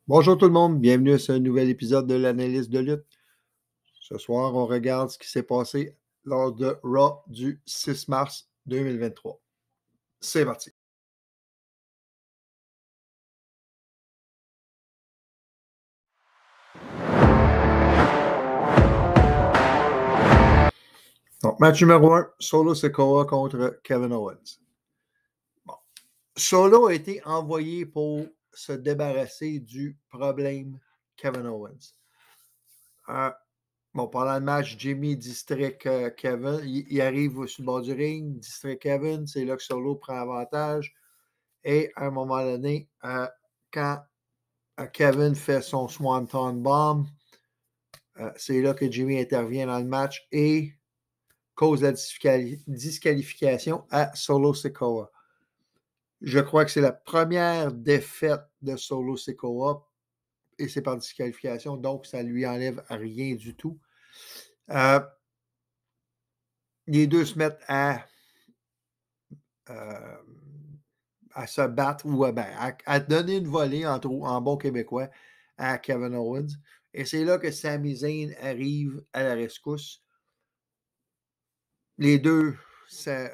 Bonjour tout le monde, bienvenue à ce nouvel épisode de l'analyse de lutte. Ce soir, on regarde ce qui s'est passé lors de Raw du 6 mars 2023. C'est parti. Donc, match numéro 1, Solo Sikoa contre Kevin Owens. Bon. Solo a été envoyé pour se débarrasser du problème Kevin Owens. Pendant le match, Jimmy distrait Kevin. Il arrive sur le bord du ring, distrait Kevin. C'est là que Solo prend avantage. Et à un moment donné, quand Kevin fait son Swanton Bomb, c'est là que Jimmy intervient dans le match et cause la disqualification à Solo Sikoa. Je crois que c'est la première défaite de Solo Sikoa et c'est par disqualification, donc ça ne lui enlève rien du tout. Les deux se mettent à se battre ou à donner une volée en bon québécois à Kevin Owens. Et c'est là que Sami Zayn arrive à la rescousse. Les deux,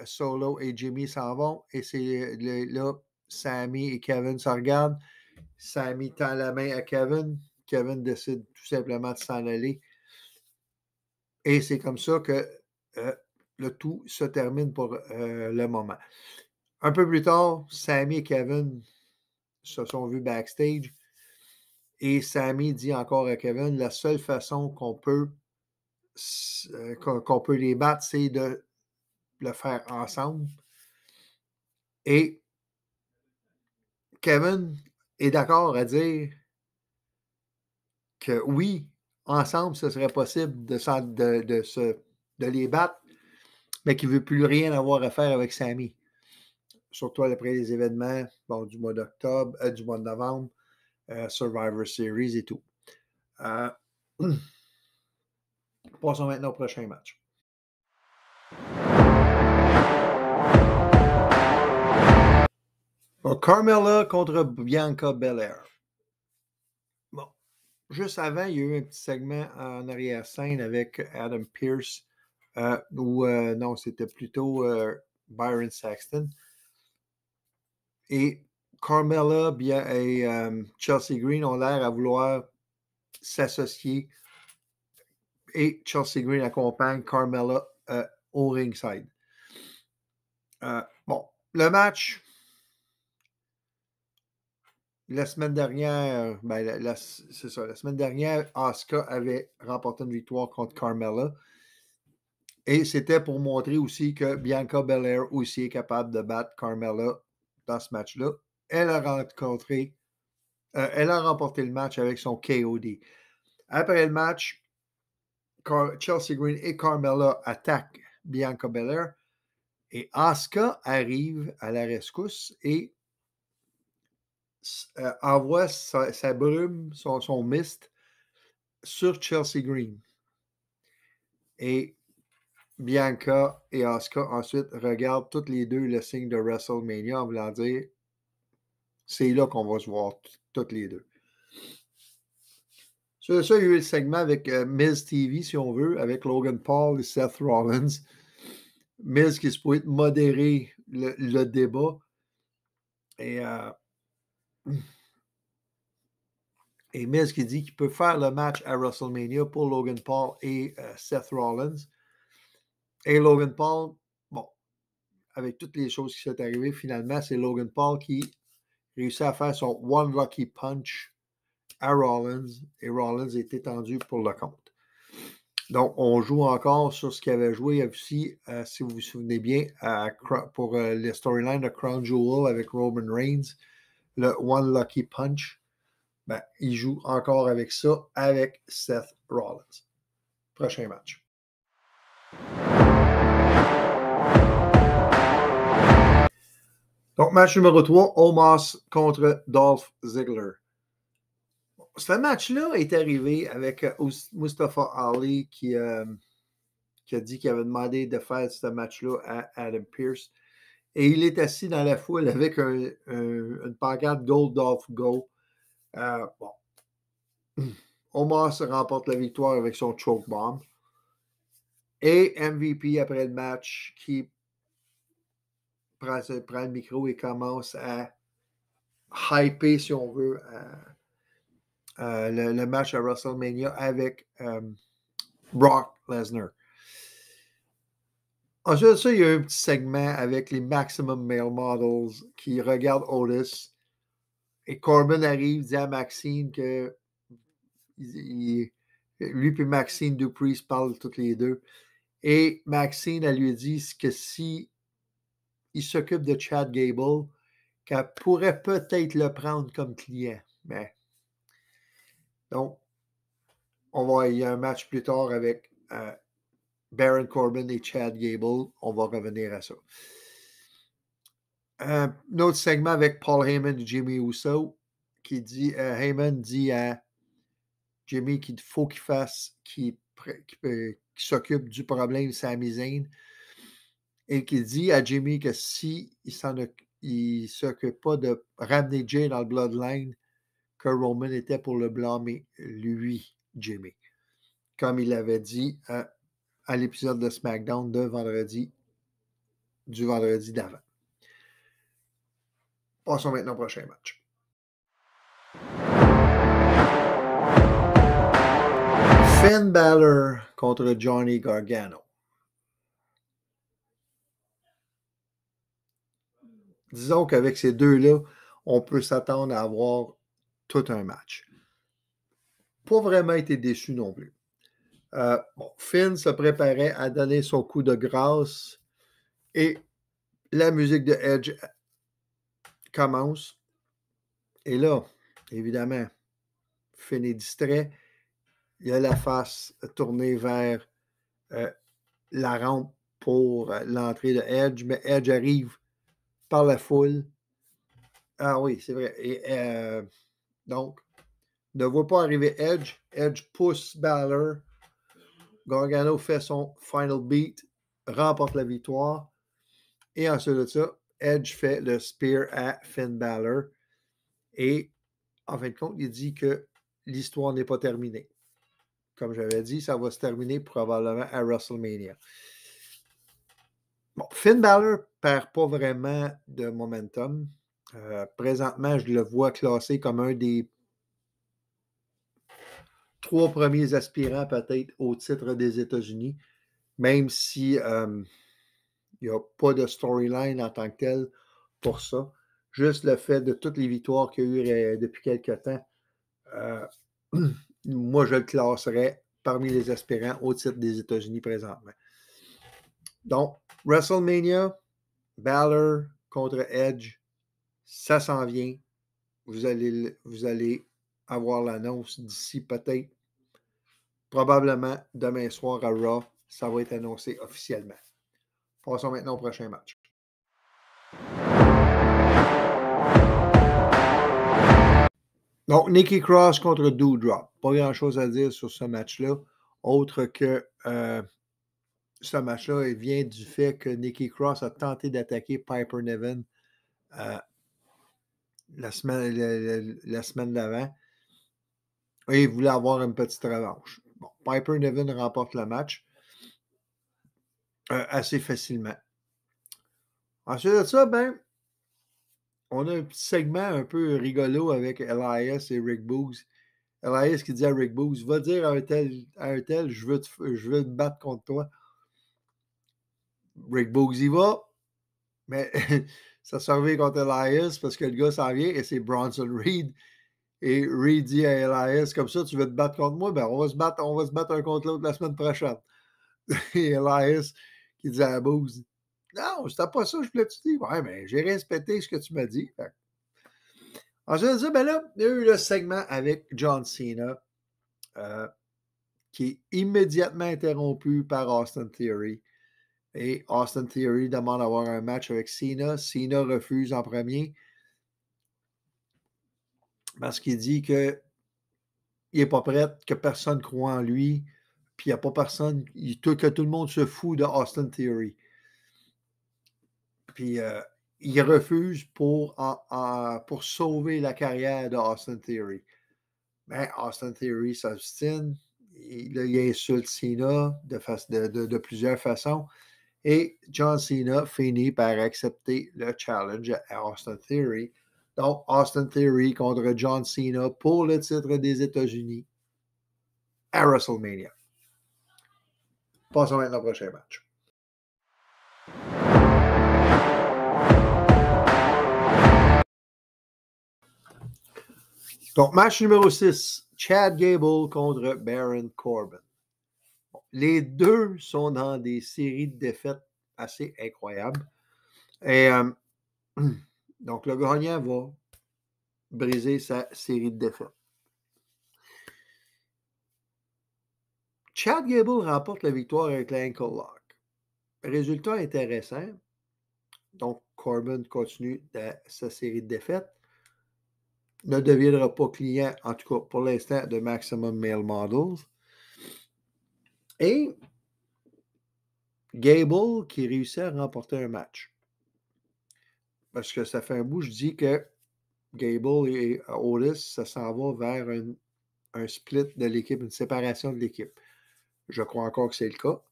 Solo et Jimmy, s'en vont. Et c'est là, Sami et Kevin se regardent. Sami tend la main à Kevin. Kevin décide tout simplement de s'en aller. Et c'est comme ça que le tout se termine pour le moment. Un peu plus tard, Sami et Kevin se sont vus backstage. Et Sami dit encore à Kevin, la seule façon qu'on peut les battre, c'est de le faire ensemble. Et Kevin est d'accord à dire que oui, ensemble, ce serait possible de les battre, mais qu'il ne veut plus rien avoir à faire avec Sami. Surtout après les événements du mois d'octobre, du mois de novembre, Survivor Series et tout. Passons maintenant au prochain match. Donc, Carmella contre Bianca Belair. Bon, juste avant, il y a eu un petit segment en arrière-scène avec Adam Pearce, non, c'était plutôt Byron Saxton. Et Carmella et Chelsea Green ont l'air à vouloir s'associer. Et Chelsea Green accompagne Carmella au ringside. Le match, la semaine dernière, c'est ça, la semaine dernière, Asuka avait remporté une victoire contre Carmella. Et c'était pour montrer aussi que Bianca Belair aussi est capable de battre Carmella dans ce match-là. Elle a remporté le match avec son KOD. Après le match, Chelsea Green et Carmella attaquent Bianca Belair et Asuka arrive à la rescousse et envoie sa brume, son mist sur Chelsea Green. Et Bianca et Asuka ensuite regardent toutes les deux le signe de WrestleMania en voulant dire c'est là qu'on va se voir toutes les deux. Sur ça, il y a eu le segment avec Miz TV, si on veut, avec Logan Paul et Seth Rollins. Miz qui se peut modérer le débat. Et Miz qui dit qu'il peut faire le match à WrestleMania pour Logan Paul et Seth Rollins. Et Logan Paul, avec toutes les choses qui sont arrivées, finalement, c'est Logan Paul qui réussit à faire son One Lucky Punch à Rollins. Et Rollins est étendu pour le compte. Donc, on joue encore sur ce qu'il avait joué aussi, si vous vous souvenez bien, pour le storyline de Crown Jewel avec Roman Reigns, le One Lucky Punch. Il joue encore avec ça, avec Seth Rollins. Prochain match. Donc, match numéro 3, Omos contre Dolph Ziggler. Ce match-là est arrivé avec Mustafa Ali qui a dit qu'il avait demandé de faire ce match-là à Adam Pearce. Et il est assis dans la foule avec une pancarte Gold Dolph Go. Omos remporte la victoire avec son choke bomb. Et MVP après le match qui prend le micro et commence à hyper, si on veut, le match à WrestleMania avec Brock Lesnar. Ensuite de ça, il y a un petit segment avec les Maximum Male Models qui regardent Otis. Et Corbin arrive, dit à Maxine que lui et Maxine Dupree se parlent toutes les deux. Et Maxine, elle lui dit que si il s'occupe de Chad Gable, qu'elle pourrait peut-être le prendre comme client. Mais donc, il y a un match plus tard avec Baron Corbin et Chad Gable. On va revenir à ça. Un autre segment avec Paul Heyman et Jimmy Uso qui dit Heyman dit à Jimmy qu'il faut qu'il fasse, qu'il s'occupe du problème Sami Zayn et qu'il dit à Jimmy que si il s'occupe pas de ramener Jay dans le Bloodline, que Roman était pour le blâmer, lui, Jimmy. Comme il l'avait dit à l'épisode de SmackDown du vendredi d'avant. Passons maintenant au prochain match. Finn Balor contre Johnny Gargano. Disons qu'avec ces deux-là, on peut s'attendre à avoir tout un match. Pas vraiment été déçu non plus. Finn se préparait à donner son coup de grâce et la musique de Edge commence. Et là, évidemment, Finn est distrait. Il a la face tournée vers la rampe pour l'entrée de Edge, mais Edge arrive par la foule. Ah oui, c'est vrai. Et donc, ne voit pas arriver Edge. Edge pousse Balor. Gargano fait son final beat, remporte la victoire. Et ensuite de ça, Edge fait le spear à Finn Balor. Et en fin de compte, il dit que l'histoire n'est pas terminée. Comme j'avais dit, ça va se terminer probablement à WrestleMania. Bon, Finn Balor perd pas vraiment de momentum. Présentement, je le vois classé comme un des 3 premiers aspirants peut-être au titre des États-Unis, même si il n'y a pas de storyline en tant que tel pour ça. Juste le fait de toutes les victoires qu'il y a eu depuis quelques temps, moi, je le classerais parmi les aspirants au titre des États-Unis présentement. Donc, WrestleMania, Balor contre Edge, ça s'en vient. Vous allez avoir l'annonce d'ici peut-être, probablement demain soir à Raw. Ça va être annoncé officiellement. Passons maintenant au prochain match. Donc, Nikki Cross contre Doudrop. Pas grand-chose à dire sur ce match-là, autre que ce match-là vient du fait que Nikki Cross a tenté d'attaquer Piper Niven la semaine d'avant et il voulait avoir une petite revanche. Bon, Piper Niven remporte le match assez facilement. Ensuite de ça, on a un petit segment un peu rigolo avec Elias et Rick Boogs. Elias qui dit à Rick Boogs, va dire à un tel, je veux te battre contre toi. Rick Boogs y va, mais ça servait contre Elias parce que le gars s'en vient et c'est Bronson Reed. Et Reed dit à Elias, comme ça, tu veux te battre contre moi? On va se battre un contre l'autre la semaine prochaine. Et Elias qui dit à Boogs, non, c'était pas ça, je voulais te dire. Ouais, mais j'ai respecté ce que tu m'as dit. Ensuite de ça, là, il y a eu le segment avec John Cena qui est immédiatement interrompu par Austin Theory. Et Austin Theory demande d'avoir un match avec Cena. Cena refuse en premier parce qu'il dit qu'il n'est pas prêt, que personne ne croit en lui, puis il n'y a pas personne, que tout le monde se fout de Austin Theory. Puis il refuse pour sauver la carrière de Austin Theory. Ben, Austin Theory s'obstine. Il insulte Cena de plusieurs façons. Et John Cena finit par accepter le challenge à Austin Theory. Donc, Austin Theory contre John Cena pour le titre des États-Unis à WrestleMania. Passons maintenant au prochain match. Donc, match numéro 6, Chad Gable contre Baron Corbin. Bon, les deux sont dans des séries de défaites assez incroyables. Et donc, le gagnant va briser sa série de défaites. Chad Gable remporte la victoire avec l'ankle lock. Résultat intéressant. Donc, Corbin continue sa série de défaites. Ne deviendra pas client, en tout cas pour l'instant, de Maximum Male Models. Et Gable qui réussit à remporter un match. Parce que ça fait un bout, je dis que Gable et Otis, ça s'en va vers un split de l'équipe, une séparation de l'équipe. Je crois encore que c'est le cas.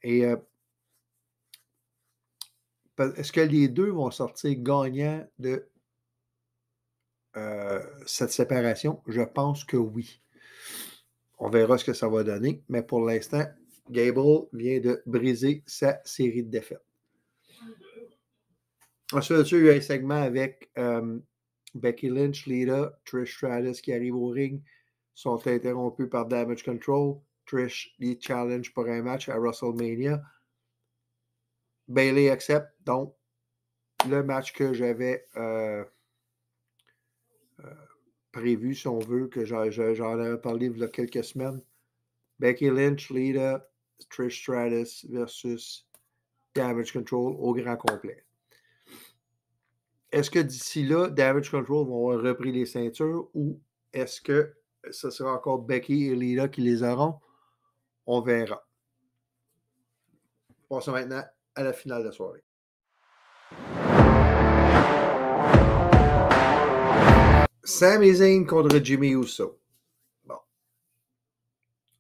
Et est-ce que les deux vont sortir gagnants de cette séparation? Je pense que oui. On verra ce que ça va donner, mais pour l'instant, Gable vient de briser sa série de défaites. Ensuite, il y a eu un segment avec Becky Lynch, Lita, Trish Stratus qui arrivent au ring, sont interrompus par Damage Control. Trish les challenge pour un match à WrestleMania. Bayley accepte, donc le match que j'avais prévu, si on veut, que j'en avais parlé il y a quelques semaines. Becky Lynch, Lita, Trish Stratus versus Damage Control au grand complet. Est-ce que d'ici là, Damage Control vont avoir repris les ceintures ou est-ce que ce sera encore Becky et Lita qui les auront? On verra. Passons maintenant à la finale de la soirée. Sami Zayn contre Jimmy Uso. Bon.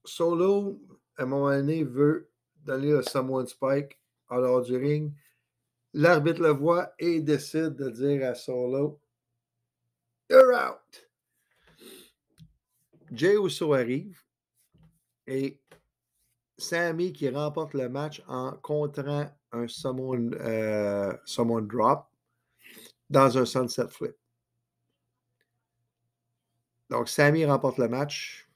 Solo, à un moment donné, veut donner le Samoan Spike à l'heure du ring. L'arbitre le voit et décide de dire à Solo, "You're out." Jey Uso arrive et Sami qui remporte le match en contrant un Samoan Drop dans un Sunset Flip. Donc, Sami remporte le match,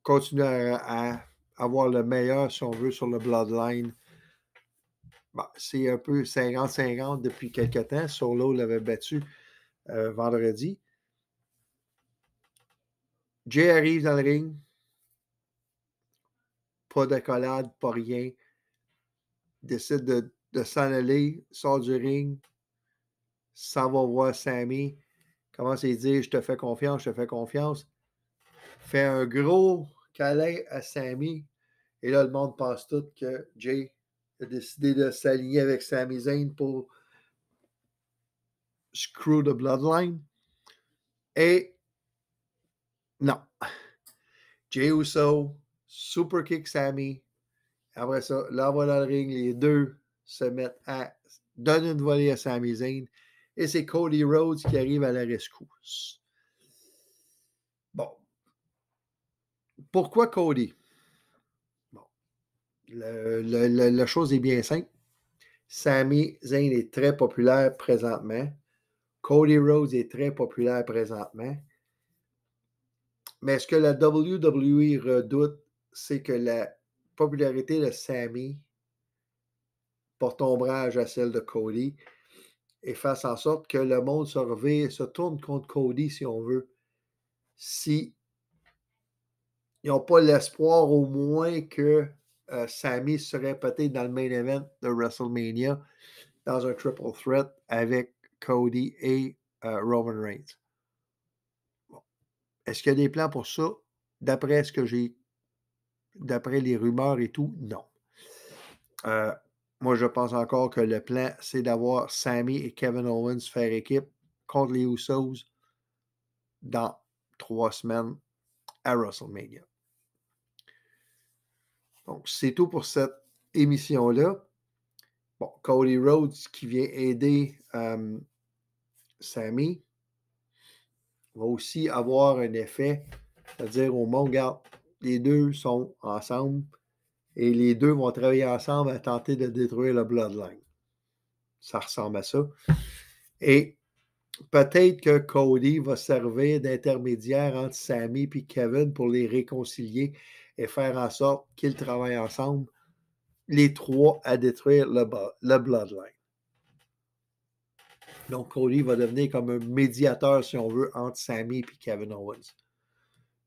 continue à avoir le meilleur, si on veut, sur le Bloodline. Bon, c'est un peu 50-50 depuis quelques temps. Solo l'avait battu vendredi. Jay arrive dans le ring. Pas d'accolade, pas rien. Décide de s'en aller, sort du ring, s'en va voir Sami. Commence à dire, je te fais confiance, je te fais confiance. Fait un gros câlin à Sami. Et là, le monde pense tout que Jay a décidé de s'aligner avec Sami Zayn pour screw the bloodline. Et non. Jey Uso, super kick Sami. Après ça, là, voilà le ring. Les deux se mettent à donner une volée à Sami Zayn. Et c'est Cody Rhodes qui arrive à la rescousse. Bon. Pourquoi Cody? Bon. La chose est bien simple. Sami Zayn est très populaire présentement. Cody Rhodes est très populaire présentement. Mais ce que la WWE redoute, c'est que la popularité de Sami porte ombrage à celle de Cody et fasse en sorte que le monde se tourne contre Cody, si on veut. Si ils n'ont pas l'espoir au moins que Sami serait peut-être dans le main event de WrestleMania dans un triple threat avec Cody et Roman Reigns. Bon. Est-ce qu'il y a des plans pour ça? D'après les rumeurs et tout, non. Moi, je pense encore que le plan, c'est d'avoir Sami et Kevin Owens faire équipe contre les Usos dans 3 semaines à WrestleMania. Donc, c'est tout pour cette émission-là. Bon, Cody Rhodes qui vient aider Sami va aussi avoir un effet, c'est-à-dire au monde, regarde, les deux sont ensemble et les deux vont travailler ensemble à tenter de détruire le Bloodline. Ça ressemble à ça. Et peut-être que Cody va servir d'intermédiaire entre Sami et Kevin pour les réconcilier et faire en sorte qu'ils travaillent ensemble, les trois, à détruire le Bloodline. Donc, Cody va devenir comme un médiateur, si on veut, entre Sami et Kevin Owens.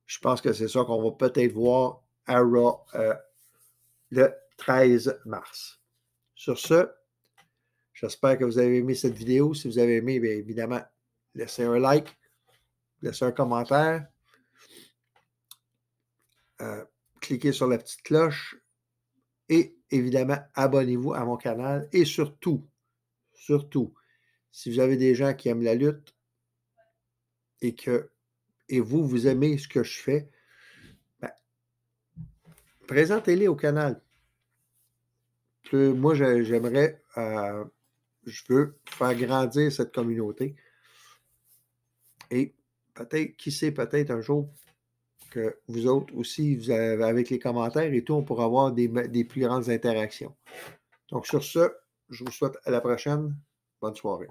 Je pense que c'est ça qu'on va peut-être voir à Raw le 13 mars. Sur ce, j'espère que vous avez aimé cette vidéo. Si vous avez aimé, bien évidemment, laissez un like, laissez un commentaire, cliquez sur la petite cloche et évidemment, abonnez-vous à mon canal. Et surtout, si vous avez des gens qui aiment la lutte et vous aimez ce que je fais, ben, présentez-les au canal. Moi, j'aimerais, je veux faire grandir cette communauté. Et peut-être, qui sait, peut-être un jour que vous autres aussi, avec les commentaires et tout, on pourra avoir des plus grandes interactions. Donc, sur ce, je vous souhaite à la prochaine. Bonne soirée.